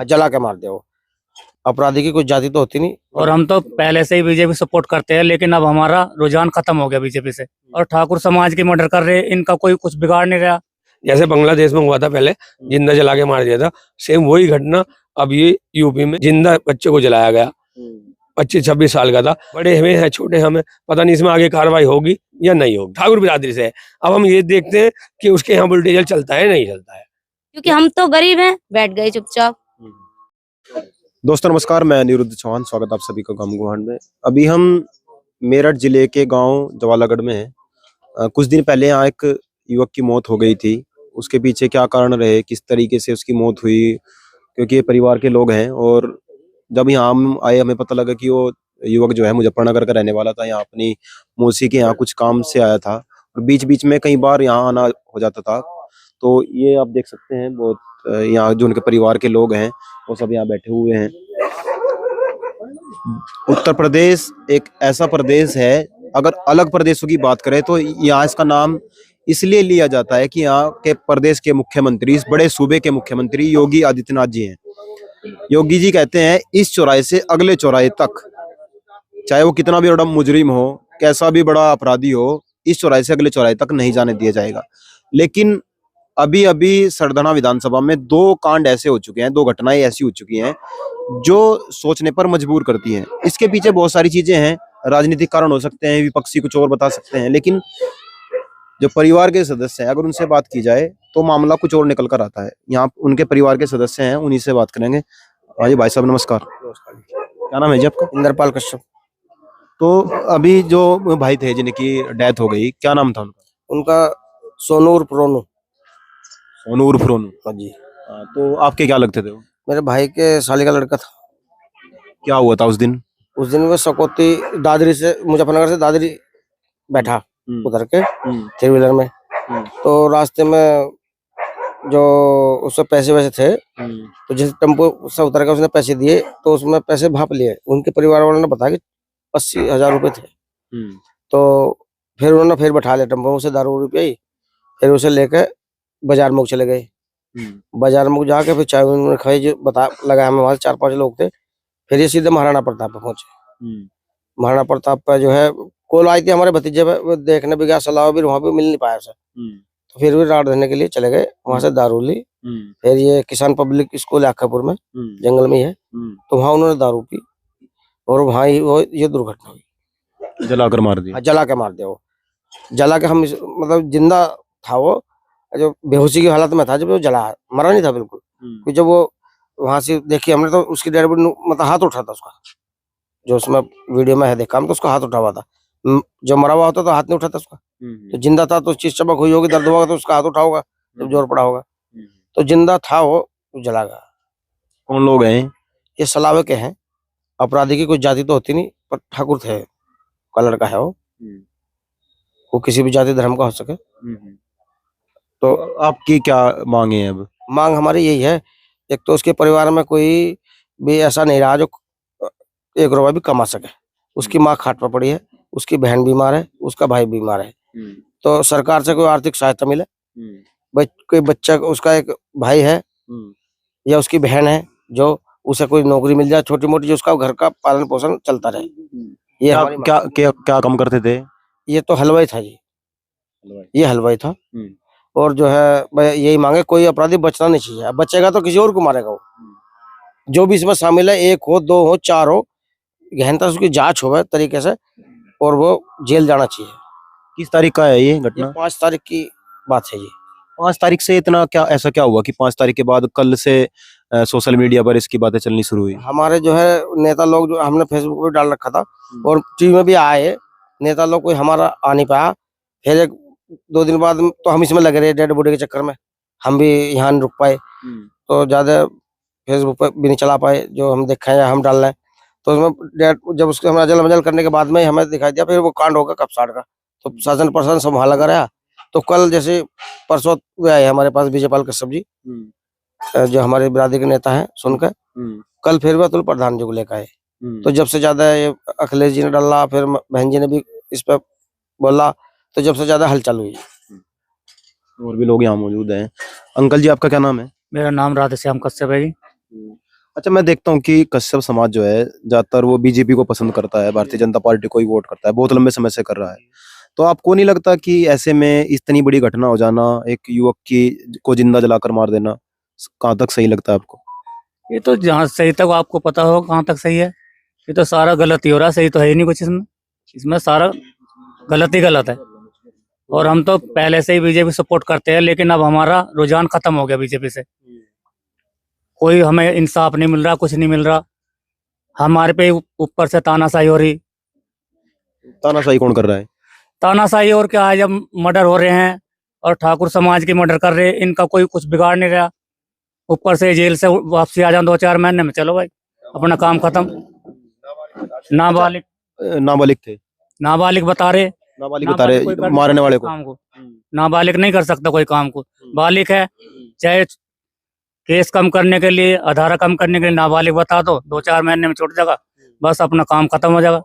जला के मार दिया वो। अपराधी की कोई जाति तो होती नहीं। और हम तो पहले से ही बीजेपी सपोर्ट करते हैं, लेकिन अब हमारा रुझान खत्म हो गया बीजेपी से। और ठाकुर समाज की मर्डर कर रहे, इनका कोई कुछ बिगाड़ नहीं रहा। जैसे बांग्लादेश में हुआ था पहले, जिंदा जला के मार दिया था, सेम वही घटना अब ये यूपी में जिंदा बच्चे को जलाया गया। 25-26 साल का था। बड़े हमें हैं, छोटे हमें, पता नहीं इसमें आगे कार्रवाई होगी या नहीं होगी। ठाकुर बिरादरी से है। अब हम ये देखते हैं कि उसके यहाँ बुलडोजर चलता है नहीं चलता है, क्योंकि हम तो गरीब हैं, बैठ गए चुपचाप। दोस्तों नमस्कार, मैं अनिरुद्ध चौहान, स्वागत आप सभी का गामगुहान में। अभी हम मेरठ जिले के गांव जवालागढ़ में हैं। कुछ दिन पहले यहाँ एक युवक की मौत हो गई थी। उसके पीछे क्या कारण रहे, किस तरीके से उसकी मौत हुई, क्योंकि ये परिवार के लोग हैं। और जब यहाँ हम आए, हमें पता लगा कि वो युवक जो है मुजफ्फरनगर का रहने वाला था। यहाँ अपनी मौसी के यहाँ कुछ काम से आया था और बीच बीच में कई बार यहाँ आना हो जाता था। तो ये आप देख सकते हैं, बहुत यहाँ जो उनके परिवार के लोग हैं वो सब यहाँ बैठे हुए हैं। उत्तर प्रदेश एक ऐसा प्रदेश है, अगर अलग प्रदेशों की बात करें तो यहाँ इसका नाम इसलिए लिया जाता है कि यहाँ के प्रदेश के मुख्यमंत्री, इस बड़े सूबे के मुख्यमंत्री योगी आदित्यनाथ जी हैं। योगी जी कहते हैं इस चौराहे से अगले चौराहे तक, चाहे वो कितना भी बड़ा मुजरिम हो, कैसा भी बड़ा अपराधी हो, इस चौराहे से अगले चौराहे तक नहीं जाने दिया जाएगा। लेकिन अभी अभी सरधना विधानसभा में 2 कांड ऐसे हो चुके हैं, 2 घटनाएं ऐसी हो चुकी हैं जो सोचने पर मजबूर करती हैं। इसके पीछे बहुत सारी चीजें हैं, राजनीतिक कारण हो सकते हैं, विपक्षी कुछ और बता सकते हैं, लेकिन जो परिवार के सदस्य हैं, अगर उनसे बात की जाए तो मामला कुछ और निकल कर आता है। यहाँ उनके परिवार के सदस्य हैं, उन्हीं से बात करेंगे। जी भाई साहब नमस्कार। क्या नाम है जी आपका? इंद्रपाल कश्यप। तो अभी जो भाई थे जिनकी डेथ हो गई, क्या नाम था उनका? उनका सोनू उर्फ रोनू। सोनू उर्फ रोनू। हाँ जी। तो आपके क्या लगते थे वो? मेरे भाई के साली का लड़का था। क्या हुआ था उस दिन? उस दिन वो सकौती दादरी से, मुजफ्फरनगर से दादरी बैठा उधर के 3 व्हीलर में। तो रास्ते में जो उससे पैसे वैसे थे, तो जिस टेम्पो से उतर के उसने पैसे दिए, तो उसमें पैसे भाप लिए। उनके परिवार वालों ने बताया कि 80,000 रुपए थे। तो फिर उन्होंने फिर बैठा लिया टेम्पो से, दारू रुपये। फिर उसे लेके बाजार मुख चले गए। बाजार मुख जाके फिर चाय उन्होंने खाई, जो बता लगा हमें, वहां 4-5 लोग थे। फिर ये सीधे महाराणा प्रताप पे पहुंचे। महाराणा प्रताप पे जो है कॉल आई थी हमारे भतीजे पे, वो देखने भी गया, सलाह भी वहां पे मिल नहीं पाया उसे। तो फिर भी राड देने के लिए चले गए, वहां से दारू ली। फिर ये किसान पब्लिक स्कूल आखापुर में, जंगल में ही है, तो वहां उन्होंने दारू पी और वहां ही वो ये दुर्घटना हुई। जलाकर मार दिया? जला के मार दिया वो। जला के हम मतलब जिंदा था वो, जो बेहोशी की हालत में था जब वो जला, मरा नहीं था बिल्कुल। क्योंकि जब वो वहां से देखी हमने तो उसकी डेड बॉडी, मतलब हाथ उठा था उसका, जो उसमें वीडियो में है देखा हम, तो उसका हाथ उठा हुआ था। जो मरा हुआ होता तो हाथ नहीं उठाता उसका। तो जिंदा था तो चीज चमक हुई होगी, दर्द हुआ तो उसका हाथ उठा होगा जब जोर पड़ा होगा। तो जिंदा था वो, जला गया। कौन लोग हैं? ये सलावे के हैं। अपराधी की कोई जाति तो होती नहीं, पर ठाकुर थे का लड़का है वो किसी भी जाति धर्म का हो सके। तो आपकी क्या मांगे हैं अब? मांग हमारी यही है, एक तो उसके परिवार में कोई भी ऐसा नहीं रहा जो 1 रुपया भी कमा सके। उसकी माँ खाट पर पड़ी है, उसकी बहन बीमार है, उसका भाई बीमार है। तो सरकार से कोई आर्थिक सहायता मिले। कोई बच्चा, उसका एक भाई है या उसकी बहन है, जो उसे कोई नौकरी मिल जाए छोटी मोटी, जो उसका घर का पालन पोषण चलता रहे। ये हमारी क्या क्या क्या काम करते थे? ये तो हलवाई था जी, ये हलवाई था। और जो है यही मांगे, कोई अपराधी बचना नहीं चाहिए। बचेगा तो किसी और को मारेगा वो। जो भी इसमें शामिल है, 1 हो 2 हो 4 हो, गहनता से उसकी जांच हो तरीके से, और वो जेल जाना चाहिए। किस तारीख का है ये घटना? 5 तारीख की बात है ये। 5 तारीख से इतना क्या, ऐसा क्या हुआ कि 5 तारीख के बाद कल से सोशल मीडिया पर इसकी बातें चलनी शुरू हुई? हमारे जो है नेता लोग, जो हमने फेसबुक पे डाल रखा था और टीवी में भी आए नेता लोग, कोई हमारा आ नहीं पाया। फिर 1-2 दिन बाद तो हम इसमें लगे रहे, डेड बॉडी के चक्कर में हम भी यहाँ नहीं रुक पाए। तो ज्यादा फेसबुक पर भी नहीं चला पाए, जो हम देखा है हम डाल रहे हैं। तो उसमें जब उसके हम अजल मजल करने के बाद में हमें दिखाई दिया, फिर वो कांड होगा कपसाड़ का। तो शासन प्रशासन सब वहां लगा रहा। तो कल जैसे परसों वे आए हमारे पास बीजेपाल कश्यप जी, जो हमारे बिरादरी के नेता हैं, सुनकर कल फिर वह अतुल प्रधान जी को लेकर आए। तो जब से ज्यादा ये अखिलेश जी ने डाला, फिर बहन जी ने भी इस पर बोला, तो जब से ज्यादा हलचल हुई। और भी लोग यहाँ मौजूद हैं। अंकल जी आपका क्या नाम है? मेरा नाम राधेश्याम कश्यप है जी। अच्छा, मैं देखता हूँ कि कश्यप समाज जो है ज्यादातर वो बीजेपी को पसंद करता है, भारतीय जनता पार्टी को ही वोट करता है, बहुत लंबे समय से कर रहा है। तो आपको नहीं लगता कि ऐसे में इतनी बड़ी घटना हो जाना, एक युवक की को जिंदा जलाकर मार देना, कहाँ तक सही लगता है आपको? ये तो जहाँ सही तक आपको पता हो कहाँ तक सही है। ये तो सारा गलत ही हो रहा है, सही तो है ही नहीं कुछ इसमें। इसमें सारा गलत ही गलत है। और हम तो पहले से ही बीजेपी सपोर्ट करते हैं, लेकिन अब हमारा रुझान खत्म हो गया बीजेपी से। कोई हमें इंसाफ नहीं मिल रहा, कुछ नहीं मिल रहा। हमारे पे ऊपर से तानाशाही हो रही। तानाशाही कौन कर रहा है? तानाशाही और क्या है, जब मर्डर हो रहे हैं और ठाकुर समाज की मर्डर कर रहे हैं, इनका कोई कुछ बिगाड़ नहीं रहा। ऊपर से जेल से वापसी आ जाओ 2-4 महीने में, चलो भाई अपना काम खत्म। नाबालिग नाबालिग थे? नाबालिग बता रहे, नाबालिग बता रहे कोई कर मारने नहीं वाले सकता को? काम को। नाबालिग नहीं कर सकता कोई काम को। बालिग है, चाहे केस कम करने के लिए, आधारा कम करने के लिए नाबालिग बता दो, 2-4 महीने में छूट जाएगा, बस अपना काम खत्म हो जाएगा।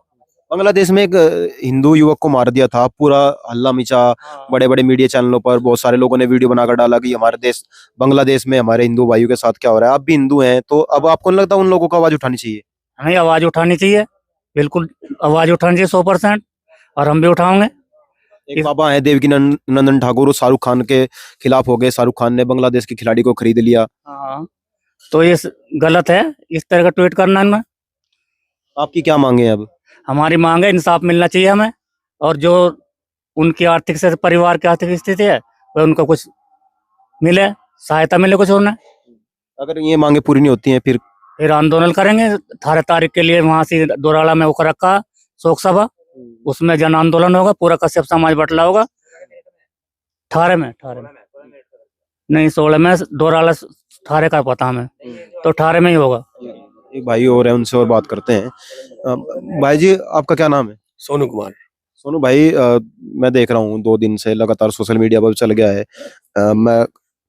बांग्लादेश में एक हिंदू युवक को मार दिया था, पूरा हल्ला मचा, बड़े बड़े मीडिया चैनलों पर बहुत सारे लोगों ने वीडियो बनाकर डाला कि हमारे देश बांग्लादेश में हमारे हिंदू भाइयों के साथ क्या हो रहा है। आप भी हिंदू हैं, तो अब आपको नहीं लगता उन लोगों को आवाज उठानी चाहिए? हमें आवाज उठानी चाहिए, बिल्कुल आवाज उठानी चाहिए 100%, और हम भी उठाओगे। एक बाबा है देवकी नंदन ठाकुर, वो शाहरुख खान के खिलाफ हो गए। शाहरुख खान ने बांग्लादेश के खिलाड़ी को खरीद लिया। हाँ, तो ये गलत है इस तरह का ट्वीट करना इनमें। आपकी क्या मांगे हैं अब? हमारी मांग है इंसाफ मिलना चाहिए हमें, और जो उनकी आर्थिक से परिवार की आर्थिक स्थिति है वह उनको कुछ मिले, सहायता मिले कुछ उन्हें। अगर ये मांगे पूरी नहीं होती हैं फिर आंदोलन करेंगे। 18 तारीख के लिए वहां से दोराला में वो रखा शोक सभा, उसमें जन आंदोलन होगा, पूरा कश्यप समाज बटला होगा। 18 में नहीं 16 में, दोराला 18 का पता हमें, तो 18 में ही होगा। एक भाई और है, उनसे और बात करते हैं। भाई जी, आपका क्या नाम है? सोनू कुमार। सोनू भाई, मैं देख रहा हूँ 2 दिन से लगातार सोशल मीडिया पर चल गया है। मैं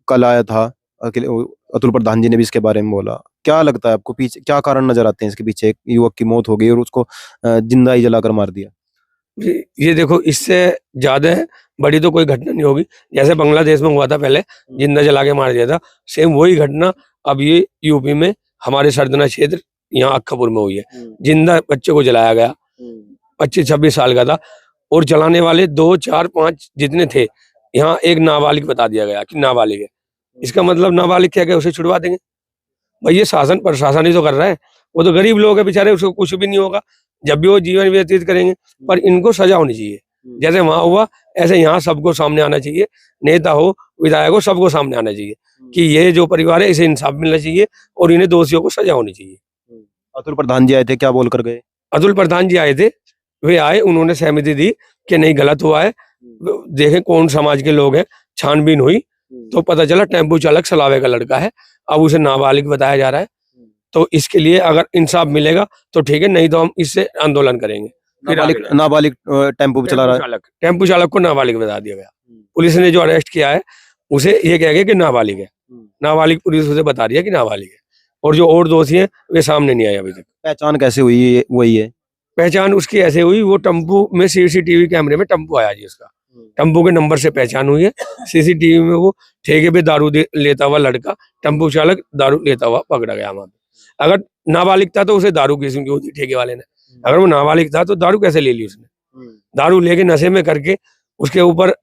कल आया था, अतुल प्रधान जी ने भी इसके बारे में बोला। क्या लगता है आपको, पीछे क्या कारण नजर आते हैं इसके पीछे? एक युवक की मौत हो गई और उसको जिंदा ही जलाकर मार दिया। ये देखो, इससे ज्यादा बड़ी तो कोई घटना नहीं होगी। जैसे बांग्लादेश में हुआ था पहले, जिंदा जला के मार दिया था, सेम वही घटना अब ये यूपी में हमारे सरदना क्षेत्र यहाँ अक्खापुर में हुई है। जिंदा बच्चे को जलाया गया, 25-26 साल का था, और जलाने वाले 2, 4, 5 जितने थे, यहाँ एक नाबालिग बता दिया गया कि नाबालिग है। इसका मतलब नाबालिग क्या, उसे छुड़वा देंगे? भाई ये शासन प्रशासन ही तो कर रहा है। वो तो गरीब लोग है बेचारे, उसको कुछ भी नहीं होगा, जब भी वो जीवन व्यतीत करेंगे। पर इनको सजा होनी चाहिए, जैसे वहां हुआ ऐसे यहाँ सबको सामने आना चाहिए। नेता हो, विधायक हो, सबको सामने आना चाहिए कि ये जो परिवार है इसे इंसाफ मिलना चाहिए और इन्हें दोषियों को सजा होनी चाहिए। अतुल प्रधान जी आए थे, क्या बोल कर गए? अतुल प्रधान जी आए थे, वे आए, उन्होंने सहमति दी कि नहीं गलत हुआ है, देखें कौन समाज के लोग हैं। छानबीन हुई तो पता चला टेम्पो चालक सलावे का लड़का है, अब उसे नाबालिग बताया जा रहा है। तो इसके लिए अगर इंसाफ मिलेगा तो ठीक है, नहीं तो हम इससे आंदोलन करेंगे। नाबालिग टेम्पो चला रहा है, टेम्पो चालक को नाबालिग बता दिया गया। पुलिस ने जो अरेस्ट किया है उसे ये कह गया कि नाबालिग है। नाबालिग पुलिस उसे बता रही है कि नाबालिग है, और जो और दोषी हैं वे सामने नहीं आए अभी तक। पहचान कैसे हुई? वही है पहचान उसकी ऐसे हुई, वो टम्पू में सीसीटीवी कैमरे में टम्पू आया जी, उसका टम्पू के नंबर से पहचान हुई है। सीसीटीवी में वो ठेके पे दारू लेता हुआ लड़का, टम्पू चालक दारू लेता हुआ पकड़ा गया वहां पे। अगर नाबालिग था तो उसे दारू किसी की होती ठेके वाले ने, अगर वो नाबालिग था तो दारू कैसे ले ली उसने? दारू लेके नशे में करके उसके ऊपर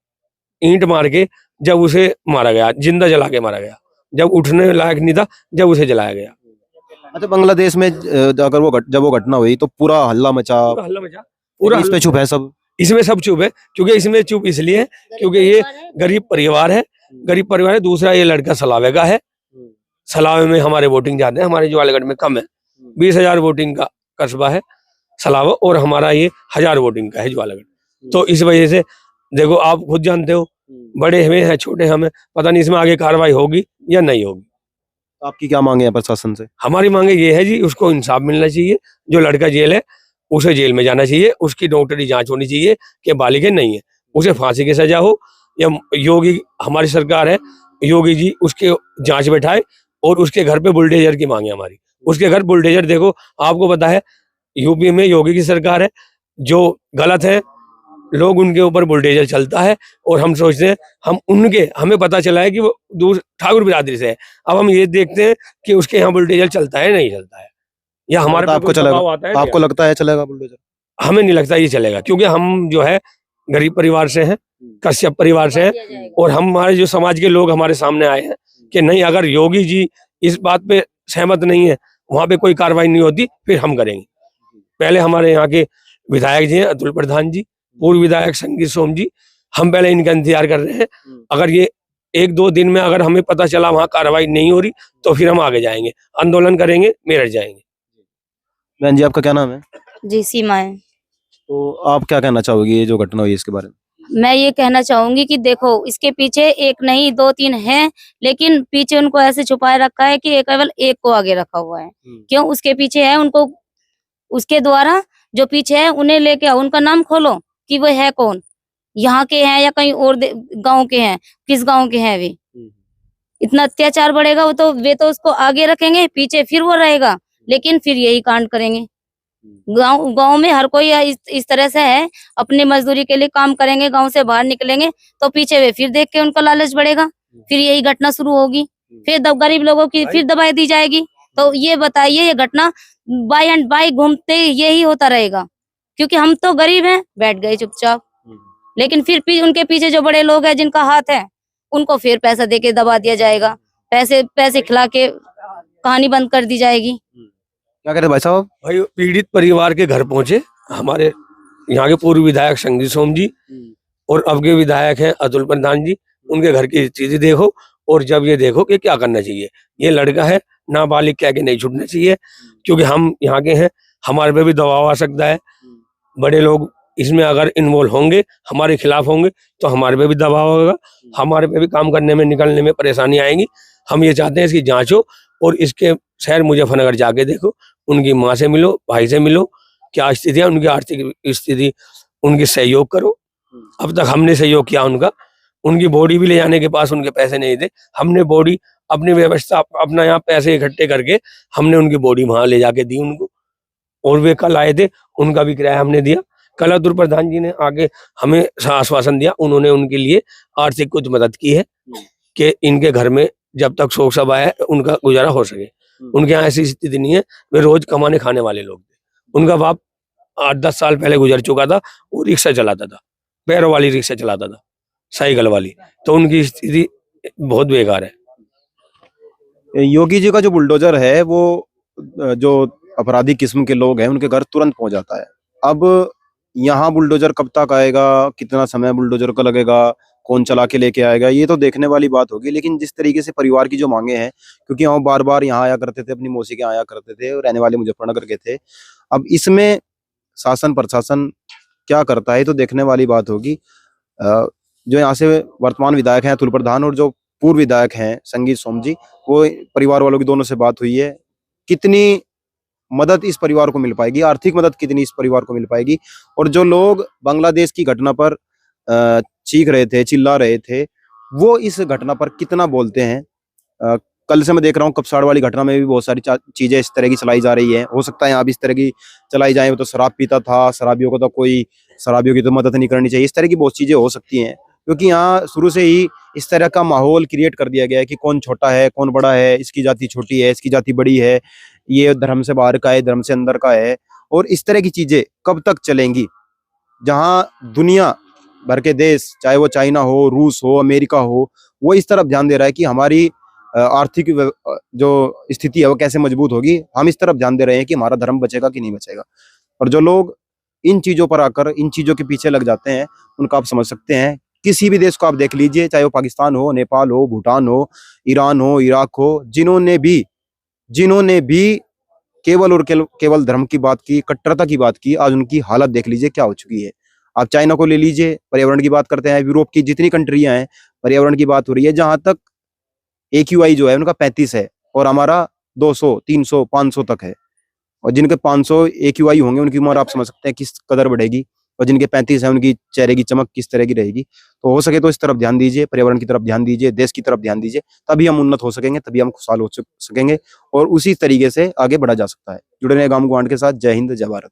ईंट मार के जब उसे मारा गया, जिंदा जला के मारा गया। जब उठने लायक नहीं था, जब उसे जलाया गया। अच्छा, बांग्लादेश में अगर जब वो घटना हुई तो पूरा हल्ला मचा, पूरा इस पे चुप है सब? इसमें सब चुप है, क्योंकि इसमें चुप इसलिए है क्योंकि ये गरीब परिवार है। गरीब परिवार है। दूसरा, ये लड़का सलावे का है। सलावे में हमारे वोटिंग ज्यादा है, हमारे ज्वालागढ़ में कम है। 20,000 वोटिंग का कस्बा है सलावा, और हमारा ये 1000 वोटिंग का है ज्वालागढ़। तो इस वजह से देखो, आप खुद जानते हो, बड़े हमें हैं, छोटे हमें, पता नहीं इसमें आगे कार्रवाई होगी या नहीं होगी। आपकी क्या मांगे हैं प्रशासन से? हमारी मांगे ये है जी, उसको इंसाफ मिलना चाहिए। जो लड़का जेल है उसे जेल में जाना चाहिए, उसकी डॉक्टरी जांच होनी चाहिए कि बालिग है नहीं है, उसे फांसी की सजा हो, या योगी हमारी सरकार है, योगी जी उसके जांच बैठाए और उसके घर पे बुलडोजर की मांगे हमारी। उसके घर बुलडोजर, देखो आपको पता है यूपी में योगी की सरकार है, जो गलत है लोग उनके ऊपर बुलडोजर चलता है और हम सोचते हैं हमें पता चला है कि वो दूर ठाकुर बिरादरी से है। अब हम ये देखते हैं कि उसके यहाँ बुलडोजर चलता है नहीं चलता है, या हमारे पे आपको कोई चलेगा? दबाव आता है आपको लगता है चलेगा बुलडोजर? हमें नहीं लगता ये चलेगा, क्योंकि हम जो है गरीब परिवार से हैं, कश्यप परिवार से हैं, और हमारे जो समाज के लोग हमारे सामने आए हैं कि नहीं, अगर योगी जी इस बात पे सहमत नहीं है, वहां पे कोई कार्रवाई नहीं होती, फिर हम करेंगे। पहले हमारे यहाँ के विधायक जी हैं, अतुल प्रधान जी, पूर्व विधायक संगीत सोम जी, हम पहले इनका इंतजार कर रहे हैं। अगर ये 1-2 दिन में अगर हमें पता चला वहां कार्रवाई नहीं हो रही, तो फिर हम आगे जाएंगे, आंदोलन करेंगे, मेरठ जाएंगे। बहन जी, आपका क्या नाम है? जी सीमा है। तो आप क्या कहना चाहोगी ये जो घटना हुई इसके बारे में? मैं ये कहना चाहूंगी कि देखो, इसके पीछे एक नहीं 2-3 हैं, लेकिन पीछे उनको ऐसे छुपाए रखा है कि केवल एक को आगे रखा हुआ है। क्यों? उसके पीछे है, उनको उसके द्वारा जो पीछे है उन्हें लेके आओ, उनका नाम खोलो कि वो है कौन, यहाँ के हैं या कहीं और गांव के हैं, किस गांव के हैं वे। इतना अत्याचार बढ़ेगा वे तो उसको आगे रखेंगे, पीछे फिर वो रहेगा, लेकिन फिर यही कांड करेंगे। गांव में हर कोई इस तरह से है, अपनी मजदूरी के लिए काम करेंगे, गांव से बाहर निकलेंगे तो पीछे वे फिर देख के उनका लालच बढ़ेगा, फिर यही घटना शुरू होगी, फिर गरीब लोगों की फिर दबाई दी जाएगी। तो ये बताइए, ये घटना बाय एंड बाय घूमते यही होता रहेगा, क्योंकि हम तो गरीब हैं, बैठ गए चुपचाप, लेकिन फिर उनके पीछे जो बड़े लोग हैं जिनका हाथ है, उनको फिर पैसा देके दबा दिया जाएगा, पैसे खिला के कहानी बंद कर दी जाएगी। क्या कह रहे भाई साहब? भाई पीड़ित परिवार के घर पहुंचे हमारे यहाँ के पूर्व विधायक संगीत सोम जी और अब के विधायक हैं अतुल प्रधान जी, उनके घर की स्थिति देखो, और जब ये देखो कि क्या करना चाहिए। ये लड़का है नाबालिग, क्या कि नहीं छूटना चाहिए, क्योंकि हम यहाँ के हैं, हमारे पे भी दबाव आ सकता है। बड़े लोग इसमें अगर इन्वॉल्व होंगे, हमारे खिलाफ होंगे, तो हमारे पे भी दबाव होगा, हमारे पे भी काम करने में निकलने में परेशानी आएगी। हम ये चाहते हैं इसकी जांच हो, और इसके शहर मुजफ्फरनगर जाके देखो, उनकी माँ से मिलो, भाई से मिलो, क्या स्थिति है उनकी, आर्थिक स्थिति, उनकी सहयोग करो। अब तक हमने सहयोग किया उनकी बॉडी भी ले जाने के पास उनके पैसे नहीं थे, हमने बॉडी अपनी व्यवस्था अपना यहाँ पैसे इकट्ठे करके हमने उनकी बॉडी वहां ले जाके दी उनको, और वे कल आए थे, उनका भी किराया हमने दिया। कल अतुल प्रधान जी ने आगे हमें आश्वासन दिया, उन्होंने उनके लिए आर्थिक कुछ मदद की है कि इनके घर में जब तक शोक सभा है उनका गुजारा हो सके। उनके यहाँ ऐसी स्थिति नहीं है, वे रोज कमाने खाने वाले लोग थे। उनका बाप 8-10 साल पहले गुजर चुका था, वो रिक्शा चलाता था, पैरों वाली रिक्शा चलाता था, साइकिल वाली, तो उनकी स्थिति बहुत बेकार है। योगी जी का जो बुलडोजर है वो जो अपराधी किस्म के लोग हैं उनके घर तुरंत पहुंच जाता है। अब यहाँ बुलडोजर कब तक आएगा, कितना समय बुलडोजर का लगेगा, कौन चला के लेके आएगा, ये तो देखने वाली बात होगी। लेकिन जिस तरीके से परिवार की जो मांगे हैं, क्योंकि हम बार बार यहाँ आया करते थे, अपनी मौसी के आया करते थे, और रहने वाले मुजफ्फरनगर के थे, अब इसमें शासन प्रशासन क्या करता है तो देखने वाली बात होगी। जो यहाँ से वर्तमान विधायक हैं अतुल प्रधान और जो पूर्व विधायक हैं संगीत सोम जी, वो परिवार वालों की दोनों से बात हुई है, कितनी मदद इस परिवार को मिल पाएगी, आर्थिक मदद कितनी इस परिवार को मिल पाएगी। और जो लोग बांग्लादेश की घटना पर चीख रहे थे, चिल्ला रहे थे, वो इस घटना पर कितना बोलते हैं। कल से मैं देख रहा हूँ कपसाड़ वाली घटना में भी बहुत सारी चीजें इस तरह की चलाई जा रही है, हो सकता है यहाँ भी इस तरह की चलाई जाए। वो तो शराब पीता था, शराबियों को तो कोई, शराबियों की तो मदद नहीं करनी चाहिए, इस तरह की बहुत चीजें हो सकती हैं, क्योंकि यहाँ शुरू से ही इस तरह का माहौल क्रिएट कर दिया गया है कि कौन छोटा है कौन बड़ा है, इसकी जाति छोटी है इसकी जाति बड़ी है, ये धर्म से बाहर का है धर्म से अंदर का है। और इस तरह की चीजें कब तक चलेंगी, जहां दुनिया भर के देश, चाहे वो चाइना हो, रूस हो, अमेरिका हो, वो इस तरफ ध्यान दे रहा है कि हमारी आर्थिक जो स्थिति है वो कैसे मजबूत होगी। हम इस तरफ ध्यान दे रहे हैं कि हमारा धर्म बचेगा कि नहीं बचेगा। और जो लोग इन चीजों पर आकर इन चीजों के पीछे लग जाते हैं, उनका आप समझ सकते हैं। किसी भी देश को आप देख लीजिए, चाहे वो पाकिस्तान हो, नेपाल हो, भूटान हो, ईरान हो, इराक हो, जिन्होंने भी केवल और केवल धर्म की बात की, कट्टरता की बात की, आज उनकी हालत देख लीजिए क्या हो चुकी है। आप चाइना को ले लीजिए, पर्यावरण की बात करते हैं, यूरोप की जितनी कंट्रियां हैं पर्यावरण की बात हो रही है, जहां तक AQI जो है उनका 35 है और हमारा 200, 300, 500 तक है। और जिनके 500 AQI होंगे उनकी उम्र आप समझ सकते हैं किस कदर बढ़ेगी, और जिनके 35 है उनकी चेहरे की चमक किस तरह की रहेगी। तो हो सके तो इस तरफ ध्यान दीजिए, पर्यावरण की तरफ ध्यान दीजिए, देश की तरफ ध्यान दीजिए, तभी हम उन्नत हो सकेंगे, तभी हम खुशहाल हो सकेंगे और उसी तरीके से आगे बढ़ा जा सकता है। जुड़े रहे गांव गुआंढ के साथ। जय हिंद, जय भारत।